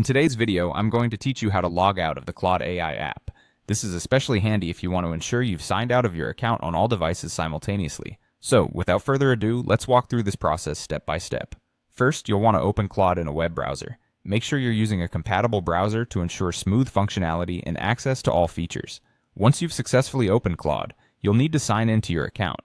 In today's video, I'm going to teach you how to log out of the Claude AI app. This is especially handy if you want to ensure you've signed out of your account on all devices simultaneously. So, without further ado, let's walk through this process step by step. First, you'll want to open Claude in a web browser. Make sure you're using a compatible browser to ensure smooth functionality and access to all features. Once you've successfully opened Claude, you'll need to sign into your account.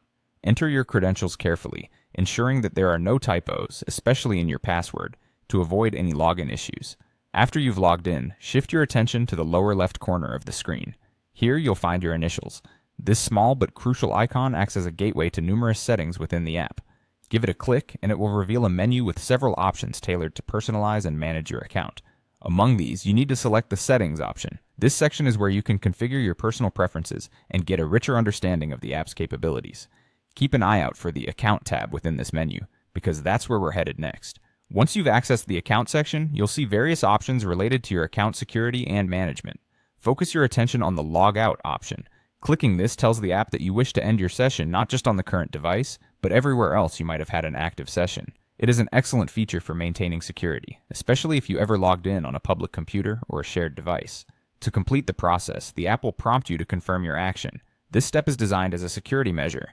Enter your credentials carefully, ensuring that there are no typos, especially in your password, to avoid any login issues. After you've logged in, shift your attention to the lower left corner of the screen. Here you'll find your initials. This small but crucial icon acts as a gateway to numerous settings within the app. Give it a click and it will reveal a menu with several options tailored to personalize and manage your account. Among these, you need to select the Settings option. This section is where you can configure your personal preferences and get a richer understanding of the app's capabilities. Keep an eye out for the Account tab within this menu, because that's where we're headed next. Once you've accessed the Account section, you'll see various options related to your account security and management. Focus your attention on the Logout option. Clicking this tells the app that you wish to end your session not just on the current device, but everywhere else you might have had an active session. It is an excellent feature for maintaining security, especially if you ever logged in on a public computer or a shared device. To complete the process, the app will prompt you to confirm your action. This step is designed as a security measure,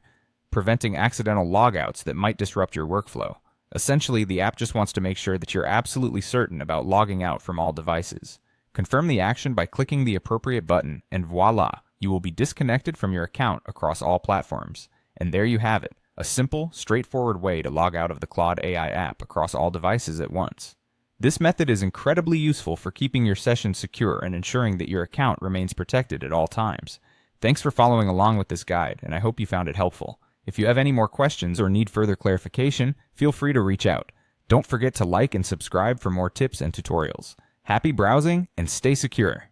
preventing accidental logouts that might disrupt your workflow. Essentially, the app just wants to make sure that you're absolutely certain about logging out from all devices. Confirm the action by clicking the appropriate button, and voila, you will be disconnected from your account across all platforms. And there you have it, a simple, straightforward way to log out of the Claude AI app across all devices at once. This method is incredibly useful for keeping your session secure and ensuring that your account remains protected at all times. Thanks for following along with this guide, and I hope you found it helpful. If you have any more questions or need further clarification, feel free to reach out. Don't forget to like and subscribe for more tips and tutorials. Happy browsing and stay secure!